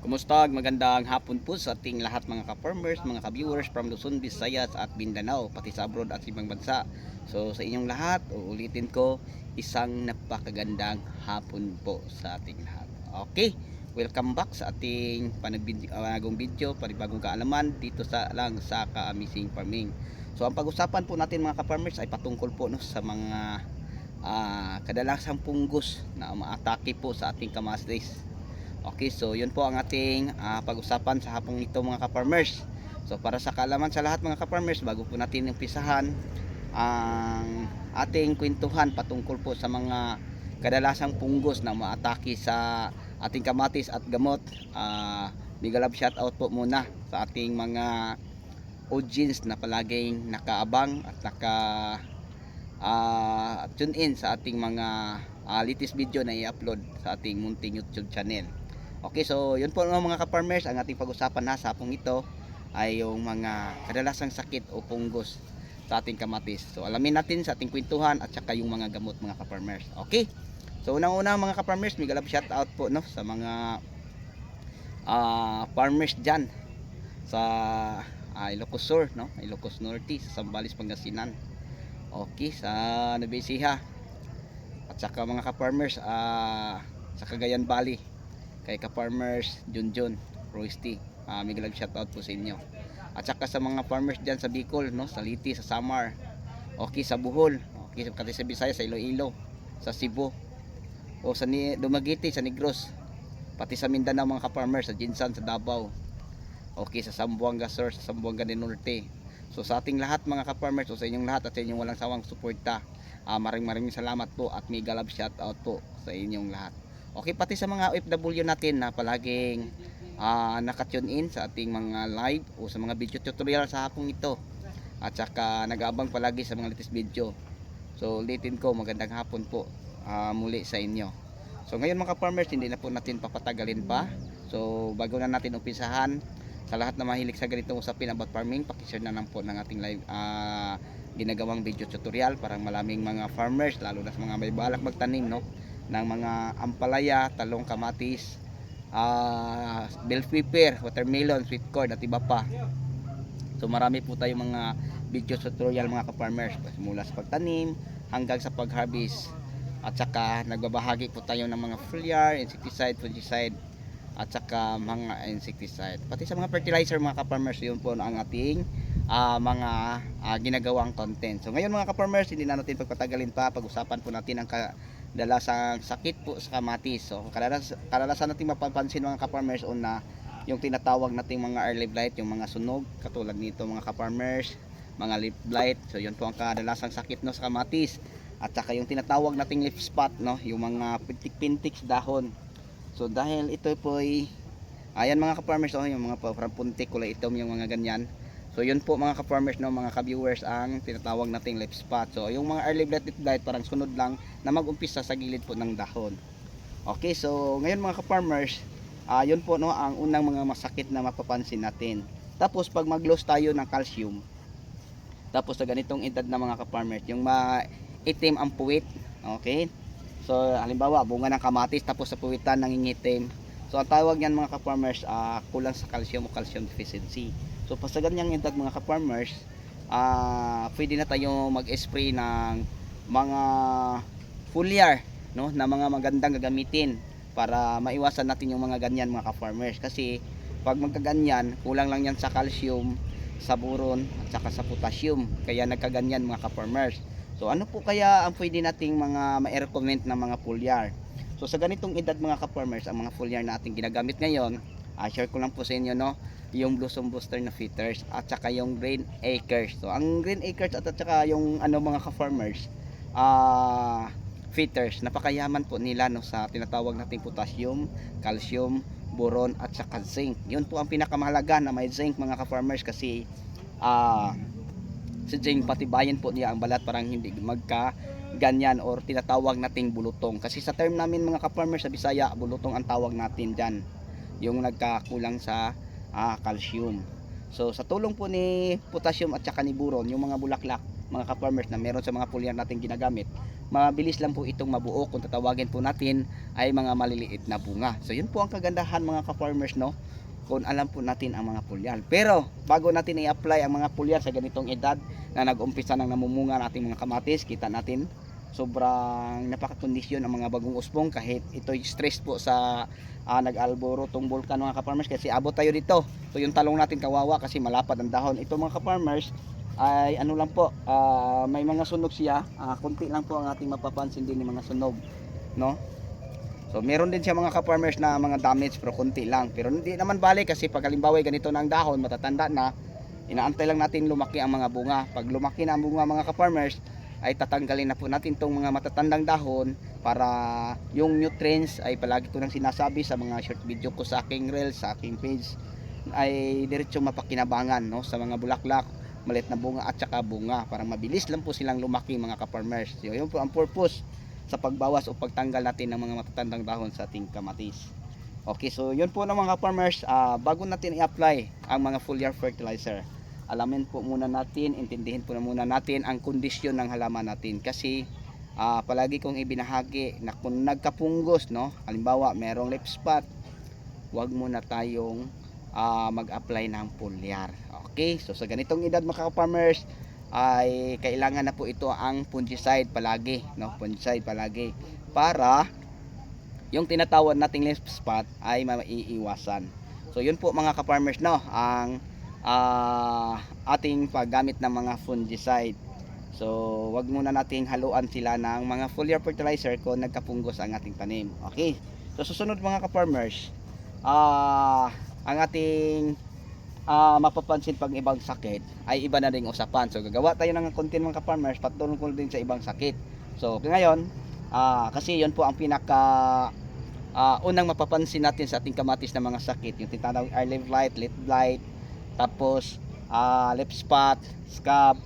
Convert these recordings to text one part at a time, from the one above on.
Kumusta? Magandang hapon po sa ating lahat mga ka-farmers, mga ka-viewers from Luzon, Visayas at Mindanao, pati sa abroad at ibang bansa. So sa inyong lahat, uulitin ko, isang napakagandang hapon po sa ating lahat. Okay, welcome back sa ating panibagong video, panibagong kaalaman dito sa Ka-Amazing Farming. So ang pag-usapan po natin mga ka-farmers ay patungkol po sa mga kadalasang punggos na umaatake po sa ating kamatis. Okay, so yun po ang ating pag-usapan sa hapong ito mga ka-farmers. So para sa kaalaman sa lahat mga ka-farmers, bago po natin umpisahan ang ating kwentuhan patungkol po sa mga kadalasang punggos na umaatake sa ating kamatis at gamot, mega love shout out po muna sa ating mga audience na palaging nakaabang at tune in sa ating mga latest video na i-upload sa ating munting YouTube channel. Okay, so yun po mga ka-farmers, ang ating pag-usapan na sa hapong ito ay yung mga kadalasang sakit o punggos sa ating kamatis. So alamin natin sa ating kwentuhan at saka yung mga gamot mga ka-farmers. Okay, so unang-una mga ka-farmers, mega love shout out po sa mga farmers dyan sa Ilocos Sur, Ilocos Norte, sa Zambales, Pangasinan. Okay, sa Nueva Ecija at saka mga ka-farmers sa Cagayan Valley kay ka-farmers Junjun, Roysti, mega love shoutout po sa inyo. At saka sa mga farmers dyan sa Bicol, sa Liti, sa Samar, okay, sa Bohol, okay, sa Visayas, sa Iloilo, sa Cebu, o sa Dumaguete, sa Negros, pati sa Mindanao mga ka-farmers, sa Jinsan, sa Davao, okay, sa Zamboanga Sur, sa Zamboanga del Norte. So sa ating lahat mga ka-farmers, o sa inyong lahat at sa inyong walang sawang suporta, maraming salamat po at mega love shoutout po sa inyong lahat. Okay, pati sa mga OFW natin na palaging naka-tune in sa ating mga live o sa mga video tutorial sa hapong ito. At saka nag-aabang palagi sa mga latest video. So ulitin ko, magandang hapon po muli sa inyo. So ngayon mga farmers, hindi na po natin papatagalin pa. So bago na natin umpisahan, sa lahat na mahilig sa ganitong usapin about farming, pakishare na lang po ng ating live ginagawang video tutorial para maraming mga farmers, lalo na sa mga may balak magtanim ng mga ampalaya, talong, kamatis, bell pepper, watermelon, sweet corn at iba pa. So marami po tayong mga video tutorial mga ka-farmers, mula sa pagtanim hanggang sa pag-harvest. At saka nagbabahagi po tayo ng mga foliar, insecticide, fungicide at saka mga insecticide. Pati sa mga fertilizer mga ka-farmers, yun po ang ating mga ginagawang content. So ngayon mga ka-farmers, hindi na natin pagpatagalin pa, pag-usapan po natin ang kadalasang sakit po sa kamatis. So kadalasan natin mapapansin mga ka-farmers, una yung tinatawag nating mga early blight, yung mga sunog katulad nito mga ka-farmers, mga leaf blight. So yun po ang kadalasang sakit sa kamatis. At saka yung tinatawag nating leaf spot, yung mga pintik-pintik sa dahon. So dahil ito po ay ayan mga ka-farmers, yung mga parang puntik, kulay itom yung mga ganyan. So yun po mga ka-farmers, mga ka-viewers, ang tinatawag nating leaf spot. So yung mga early blight parang sunod lang na mag-umpisa sa gilid po ng dahon. Okay, so ngayon mga ka-farmers, yun po ang unang mga masakit na mapapansin natin. Tapos pag mag-loss tayo ng calcium, tapos sa ganitong edad na mga ka-farmers, yung maitim ang puwit, okay? So halimbawa bunga ng kamatis, tapos sa puwitan nangingitim. So ang tawag niyan mga ka-farmers, kulang sa calcium o calcium deficiency. So pa sa ganyang edad mga ka-farmers, pwede na tayo mag-spray ng mga foliar, na mga magandang gagamitin para maiwasan natin yung mga ganyan mga ka-farmers. Kasi pag magkaganyan, kulang lang yan sa calcium, sa boron at saka sa potassium, kaya nagkaganyan mga ka-farmers. So ano po kaya ang pwede nating mga ma-recommend na mga foliar? So sa ganitong edad mga ka-farmers, ang mga foliar na ating ginagamit ngayon, share ko lang po sa inyo yung Blossom Booster na Fitters at saka yung Green Acres. So ang Green Acres at saka yung mga ka-farmers, Fitters, napakayaman po nila sa tinatawag nating potassium, calcium, boron at saka zinc. Yun po ang pinakamahalaga na may zinc mga ka-farmers, kasi si zinc patibayan po niya ang balat, parang hindi magka ganyan or tinatawag nating bulutong. Kasi sa term namin mga ka-farmers sa Bisaya, bulutong ang tawag natin dyan, yung nagkakulang sa calcium. So sa tulong po ni potassium at saka ni boron, yung mga bulaklak mga ka-farmers na meron sa mga foliar natin ginagamit, mabilis lang po itong mabuo. Kung tatawagin po natin ay mga maliliit na bunga. So yun po ang kagandahan mga ka-farmers, no, kung alam po natin ang mga pulyar. Pero bago natin i-apply ang mga pulyar sa ganitong edad na nag-umpisa ng namumunga ng ating mga kamatis, kita natin sobrang napakakondisyon ang mga bagong usbong, kahit ito'y stress po sa nag-alboro tong bulkan mga ka-farmers, kasi abot tayo dito. So yung talong natin kawawa kasi malapad ang dahon. Ito mga ka-farmers ay ano lang po, may mga sunog siya, konti lang po ang ating mapapansin din ng mga sunog, no. So meron din siya mga ka-farmers na mga damage, pero konti lang, pero hindi naman balik kasi pag halimbawa ganito na ang dahon, matatanda na, inaantay lang natin lumaki ang mga bunga. Pag lumaki na ang bunga mga ka-farmers, ay tatanggalin na po natin tong mga matatandang dahon para yung nutrients ay palagi ko nang sinasabi sa mga short video ko sa aking reels, sa aking page, ay diretso mapakinabangan, no, sa mga bulaklak, maliit na bunga at saka bunga, para mabilis lang po silang lumaki mga ka-farmers. So yun po ang purpose sa pagbawas o pagtanggal natin ng mga matatandang dahon sa ating kamatis. Okay, so yun po ng mga farmers, bago natin i-apply ang mga foliar fertilizer, alamin po muna natin, intindihin po muna natin ang kondisyon ng halaman natin. Kasi palagi kong ibinahagi na kung nagkapunggos, no, halimbawa merong leaf spot, wag muna tayong mag-apply ng foliar. Okay, so sa ganitong edad mga farmers ay kailangan na po ito ang fungicide palagi, no, fungicide palagi, para yung tinatawag nating leaf spot ay maiiwasan. So yun po mga ka-farmers, no, ang ating paggamit ng mga fungicide. So wag muna nating haluan sila ng mga foliar fertilizer kung nagkapunggos ang ating tanim. Okay, so susunod mga ka-farmers, ang ating mapapansin pag ibang sakit ay iba na ring usapan. So gagawa tayo ng content mga ka-farmers patungkol din sa ibang sakit. So ngayon, kasi yun po ang pinaka unang mapapansin natin sa ating kamatis na mga sakit, yung tinatawag early blight, late blight, tapos leaf spot, scab,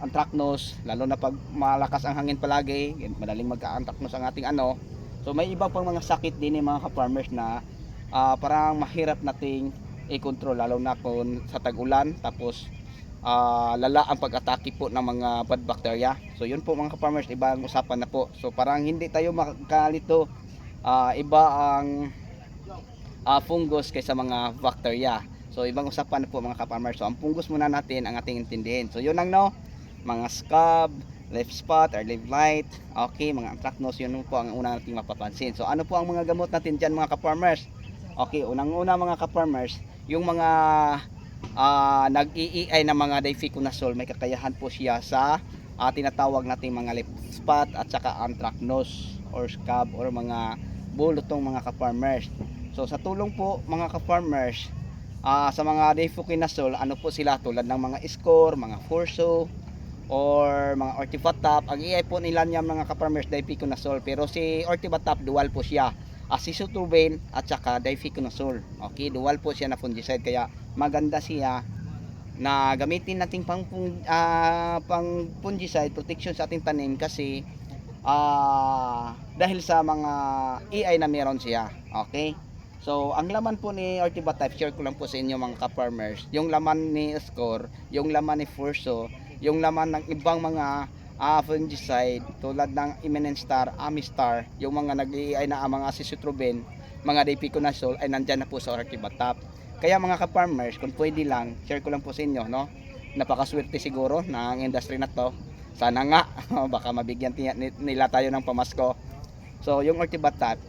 anthracnose, lalo na pag malakas ang hangin palagi, madaling magka-anthracnose ang ating ano. So may iba pang mga sakit din mga ka-farmers na parang mahirap nating i-control, lalo na kung sa tag-ulan, tapos lala ang pag-atake po ng mga bad bacteria. So yun po mga ka-farmers, ibang usapan na po. So parang hindi tayo makalito, iba ang fungus kaysa mga bacteria. So ibang usapan na po mga ka-farmers. So ang fungus muna natin ang ating intindihin. So yun lang, no, mga scab, leaf spot or leaf blight, okay, mga anthracnose, yun po ang una nating mapapansin. So ano po ang mga gamot natin dyan mga ka-farmers? Okay, unang-una mga ka-farmers, yung mga nag-EEI na mga difeconazole, may kakayahan po siya sa tinatawag nating mga leaf spot at saka anthracnose or scab or mga bulutong mga ka-farmers. So sa tulong po mga ka-farmers, sa mga difeconazole, ano po sila, tulad ng mga score, mga forso or mga ortivatap. Ang EI po nila niya mga ka-farmers difeconazole, pero si ortivatap dual po siya, azoxystrobin at saka difeconazole. Okay, dual po siya na fungicide, kaya maganda siya na gamitin natin pang fungicide protection sa ating tanim, kasi dahil sa mga EI na meron siya. Okay, so ang laman po ni ortivatap, share ko lang po sa inyo mga ka-farmers, yung laman ni score, yung laman ni forso, yung laman ng ibang mga fungicide tulad ng Eminent Star, Amistar, yung mga nag-EI na mga azoxystrobin, mga difeconazole ay nandyan na po sa ortivatap. Kaya mga ka-farmers, kung pwede lang, share ko lang po sa inyo, no, napakaswerte siguro ng industry na to. Sana nga baka mabigyan nila tayo ng pamasko. So yung ortivatap,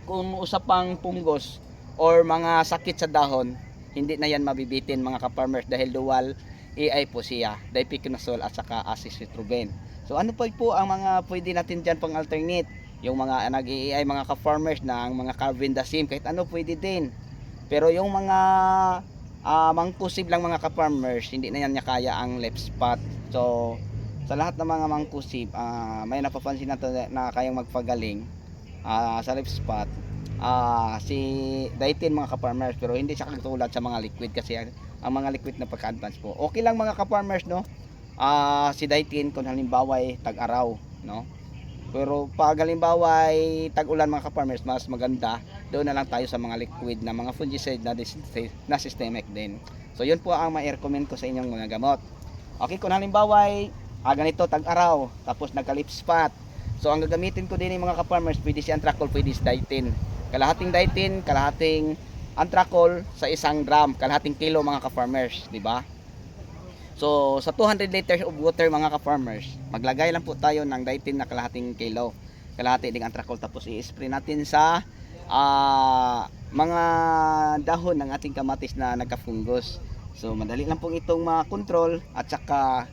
kung usapang punggos or mga sakit sa dahon, hindi na yan mabibitin mga ka-farmers, dahil dual EI po siya, difeconazole at saka azoxystrobin. So ano po ang mga pwede natin dyan pang alternate? Yung mga nag-EI mga ka-farmers ng mga carbendazim, kahit ano pwede din. Pero yung mga mangkusib lang mga ka-farmers, hindi na yan niya kaya ang leaf spot. So sa lahat ng mga mangkusib, may napapansin na na kayang magpagaling sa leaf spot, si Daitin mga ka-farmers, pero hindi siya katulad sa mga liquid, kasi ang mga liquid na pagka-advance po okay lang mga ka-farmers, no. Si Daitin kung halimbawa ay tag-araw, no, pero pag halimbawa ay tag-ulan mga ka-farmers, mas maganda doon na lang tayo sa mga liquid na mga fungicide na systemic din. So yun po ang ma-recommend ko sa inyong mga gamot. Okay, kung halimbawa ay ganito tag-araw, tapos nagka-leaf spot. So ang gagamitin ko din mga ka-farmers, pwede si Antracol, pwede si Ditin. Kalahating Ditin, kalahating Antracol sa 1 gram, kalahating kilo mga ka-farmers, di ba? So sa 200 liters of water mga ka-farmers, maglagay lang po tayo ng Ditin na kalahating kilo, kalahati ding Antracol, tapos i-spray natin sa mga dahon ng ating kamatis na nagka-fungus. So madali lang pong itong ma-control, at saka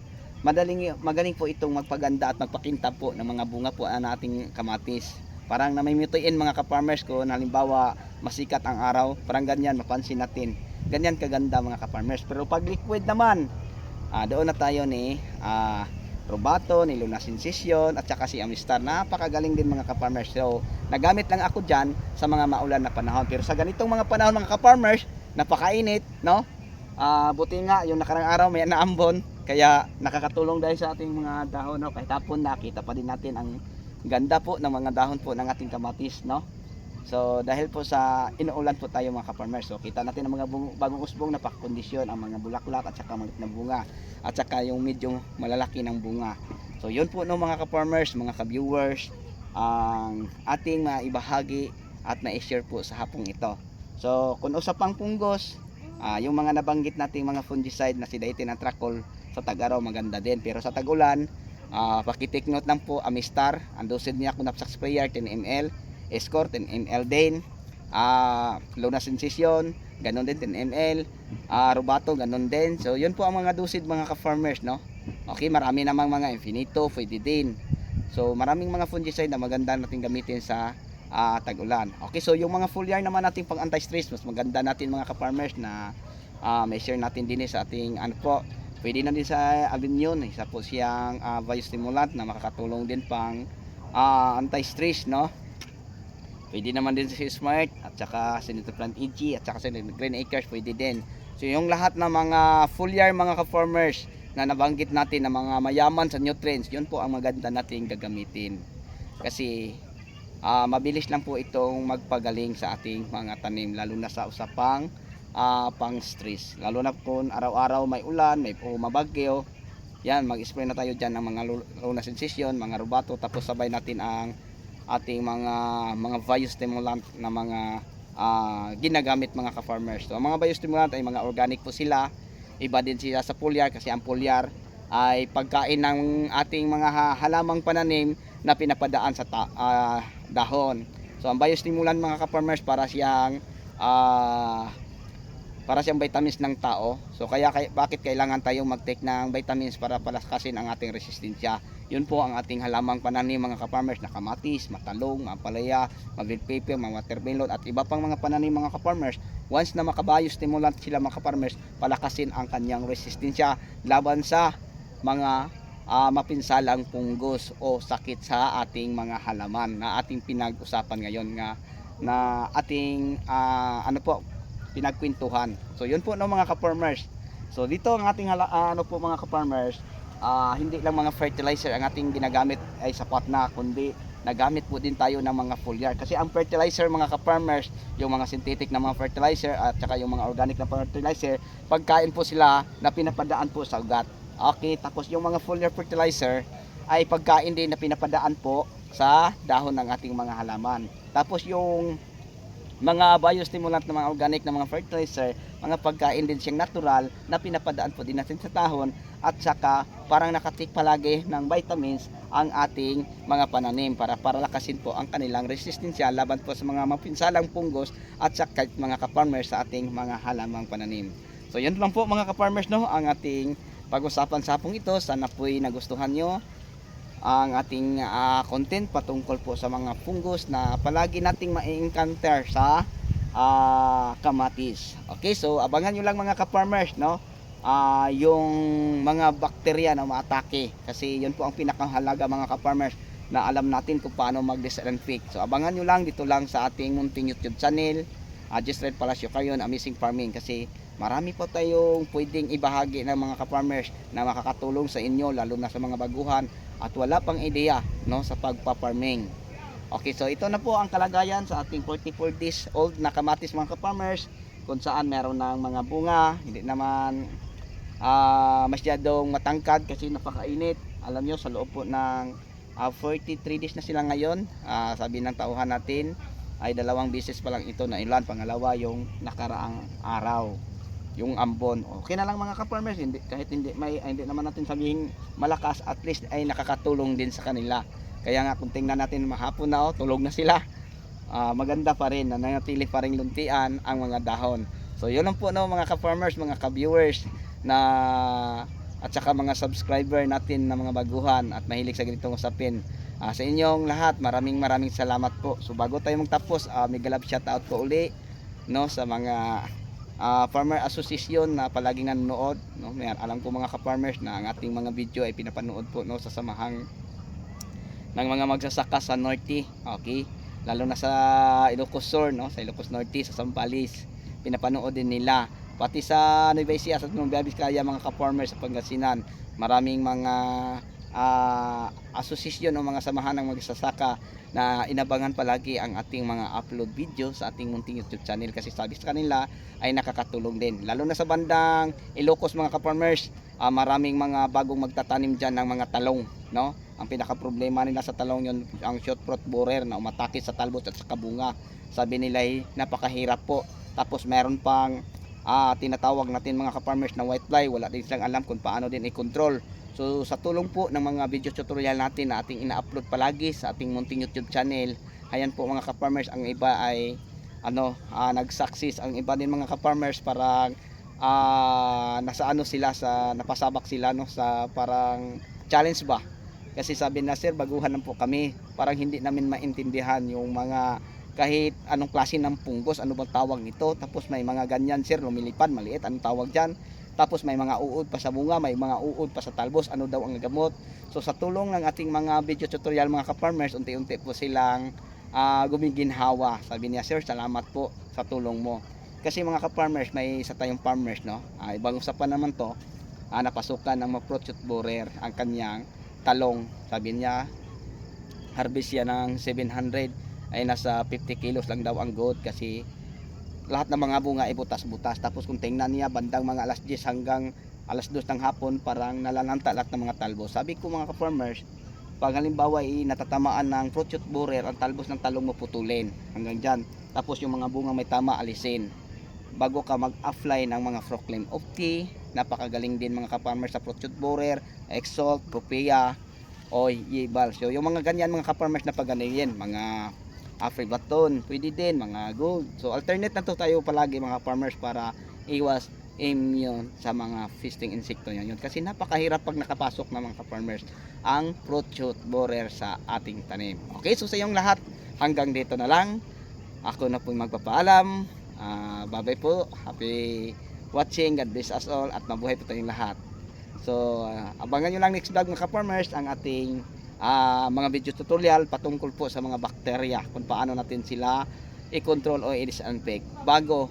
magaling po itong magpaganda at magpakintab po ng mga bunga po na ating kamatis. Parang namimituin mga ka-farmers ko, na halimbawa masikat ang araw, parang ganyan, mapansin natin. Ganyan kaganda mga ka-farmers. Pero pag liquid naman, doon na tayo ni Robato, ni Luna Sensation, at saka si Amistar. Napakagaling din mga ka-farmers. So nagamit lang ako dyan sa mga maulan na panahon. Pero sa ganitong mga panahon mga ka-farmers, napakainit, no? Buti nga yung nakarang araw may naambon, kaya nakakatulong dahil sa ating mga dahon, no? Kahit hapon nakita pa din natin ang ganda po ng mga dahon po ng ating kamatis, no? So dahil po sa inuulan po tayo mga ka-farmers, so kita natin ang mga bagong usbong na pakondisyon, ang mga bulaklak at saka maliit na bunga, at saka yung medyo malalaki ng bunga. So yun po no mga ka-farmers, mga ka-viewers, ang ating maibahagi at na-share po sa hapong ito. So kung usapang punggos, yung mga nabanggit nating mga fungicide na si Ditin Antracol sa tag-araw maganda din, pero sa tag-ulan, paki-take note lang po, Amistar, ang dosage niya kung napsak sprayer 10 ml, Escort 10 ml din, Luna Sensation ganon din 10 ml, Robato ganon din. So yun po ang mga dosage mga ka-farmers, no? Okay, marami namang mga Infinito, pwede din. So maraming mga fungicide na maganda natin gamitin sa tag-ulan. Okay, so yung mga foliar naman natin pang anti-stress, mas maganda natin mga ka-farmers na may share natin din sa ating pwede na din sa Avignon, isa po siyang biostimulant na makakatulong din pang anti-stress, no? Pwede naman din si Smart, at saka Senator Plant EG, at saka Senator Green Acres, pwede din. So yung lahat ng mga foliar mga ka-farmers na nabanggit natin na mga mayaman sa nutrients, yun po ang maganda nating gagamitin. Kasi mabilis lang po itong magpagaling sa ating mga tanim, lalo na sa usapang pang stress, lalo na kung araw-araw may ulan, may mabagyo. Yan, mag-spray na tayo dyan ng mga Luna Sensation, mga Robato, tapos sabay natin ang ating mga biostimulant na mga ginagamit mga ka-farmers. So ang mga biostimulant ay mga organic po sila, iba din sila sa foliar, kasi ang foliar ay pagkain ng ating mga halamang pananim na pinapadaan sa dahon. So ang biostimulant mga ka-farmers, para siyang vitamins ng tao. So bakit kailangan tayong mag-take ng vitamins para palakasin ang ating resistensya? Yun po ang ating halamang pananim mga ka-farmers, na kamatis, matalong, mapalaya, bell pepper, mga watermelon, at iba pang mga pananim mga ka-farmers. Once na makabiyostimulant sila mga ka-farmers, palakasin ang kanyang resistensya laban sa mga mapinsalang punggos o sakit sa ating mga halaman na ating pinag-usapan ngayon na ating pinagkwentuhan. So yun po no mga ka-farmers. So dito ang ating mga ka-farmers, hindi lang mga fertilizer ang ating ginagamit ay sapat na, kundi nagamit po din tayo ng mga foliar. Kasi ang fertilizer mga ka-farmers, yung mga synthetic na mga fertilizer at saka yung mga organic na fertilizer, pagkain po sila na pinapadaan po sa ugat. Okay, tapos yung mga foliar fertilizer ay pagkain din na pinapadaan po sa dahon ng ating mga halaman. Tapos yung mga biostimulant na mga organic na mga fertilizer, mga pagkain din siyang natural na pinapadaan po din natin sa dahon, at saka parang nakatik palagi ng vitamins ang ating mga pananim para lakasin po ang kanilang resistensya laban po sa mga mapinsalang punggos at saka mga ka-farmers sa ating mga halamang pananim. So yun lang po mga ka-farmers no, ang ating pag-usapan sa hapong ito. Sana po'y nagustuhan nyo ang ating content patungkol po sa mga fungus na palagi nating ma-encounter sa kamatis. Okay, so abangan nyo lang mga ka-farmers no, yung mga bakterya na maatake, kasi yun po ang pinakahalaga mga ka-farmers, na alam natin kung paano mag-disinfect. So abangan nyo lang dito lang sa ating munting YouTube channel, Just Red Palacio Carrion Amazing Farming, kasi marami po tayong pwedeng ibahagi ng mga ka-farmers na makakatulong sa inyo, lalo na sa mga baguhan at wala pang ideya no sa pagpa-farming. Okay, so ito na po ang kalagayan sa ating 44 days old na kamatis mga ka-farmers, kung saan meron ng mga bunga, hindi naman masyadong matangkad kasi napakainit, alam nyo sa loob po ng 43 days na sila ngayon. Sabi ng tauhan natin ay 2 beses pa lang ito na ilan, pangalawa yung nakaraang araw, yung ambon. Okay na lang mga ka-farmers, hindi, kahit hindi naman natin sabihin malakas, at least ay nakakatulong din sa kanila. Kaya nga kung tingnan natin mahapon na, tulog na sila. Maganda pa rin, nanatili pa rin luntian ang mga dahon. So yun lang po no mga ka-farmers, mga ka-viewers na at saka mga subscriber natin na mga baguhan at mahilig sa ganitong usapin. Sa inyong lahat, maraming salamat po. So bago tayo magtapos, mega love shoutout po uli no sa mga farmer association na palaging nanonood no. Alam ko mga ka-farmers na ang ating mga video ay pinapanood po no sa samahang ng mga magsasaka sa Norte. Okay? Lalo na sa Ilocos Sur no, sa Ilocos Norte, sa Zambales. Pinapanood din nila. Pati sa Nueva Ecija, sa Nueva Vizcaya, mga ka-farmers sa Pangasinan, maraming mga asosasyon o mga samahan ng magsasaka na inabangan palagi ang ating mga upload video sa ating munting YouTube channel, kasi sabi sa kanila ay nakakatulong din. Lalo na sa bandang Ilocos mga ka-farmers, maraming mga bagong magtatanim dyan ng mga talong. No? Ang pinaka problema nila sa talong yun, ang short fruit borer na umatake sa talbos at sa kabunga. Sabi nila ay napakahirap po. Tapos meron pang tinatawag natin mga ka-farmers na white fly, wala din silang alam kung paano din i-control. So sa tulong po ng mga video tutorial natin na ating ina-upload palagi sa ating munting YouTube channel, ayan po mga ka-farmers, ang iba ay nag-success, ang iba din mga ka-farmers parang nasa sila sa napasabak sila no sa parang challenge ba. Kasi sabi na, sir, baguhan lang po kami, parang hindi namin maintindihan yung mga kahit anong klase ng punggos, ano bang tawag nito. Tapos may mga ganyan, sir, lumilipad, maliit, anong tawag dyan. Tapos may mga uod pa sa bunga, may mga uod pa sa talbos, ano daw ang gamot. So sa tulong ng ating mga video tutorial mga ka-farmers, unti-unti po silang gumiginhawa. Sabi niya, sir, salamat po sa tulong mo. Kasi mga ka-farmers, may isa tayong farmers, no? Ibang usapan naman to, napasukan ng ma-fruit borer ang kanyang talong. Sabi niya, harvest yan ng 700, ay nasa 50 kilos lang daw ang gold, kasi lahat ng mga bunga ay butas-butas. Tapos kung tingnan niya bandang mga alas 10 hanggang alas 2 ng hapon, parang nalalanta lahat ng mga talbos. Sabi ko mga ka-farmers, pag halimbawa ay natatamaan ng fruit borer, ang talbos ng talong mo putulin hanggang dyan. Tapos yung mga bunga may tama, alisin bago ka mag-apply ng mga Proclaim of tea. Napakagaling din mga ka-farmers sa fruit borer, Exalt, Propia o Yebal. So yung mga ganyan mga ka-farmers na paganin, mga Free baton, pwede din, mga gold. So alternate na to tayo palagi mga farmers para iwas immune sa mga feasting insekto yan. Kasi napakahirap pag nakapasok na mga farmers ang fruit borer sa ating tanim. Okay, so sa iyong lahat, hanggang dito na lang. Ako na po magpapaalam. Bye bye po. Happy watching. God bless us all at mabuhay po tayong lahat. So abangan nyo lang next vlog mga farmers ang ating mga video tutorial patungkol po sa mga bakterya, kung paano natin sila i-control o i-disinfect bago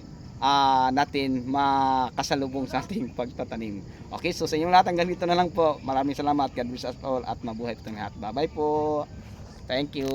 natin makasalubong sa ating pagtatanim. Okay, so sa inyong lahat hanggang dito na lang po. Maraming salamat. God bless us all at mabuhay po tayong lahat. Bye bye po. Thank you.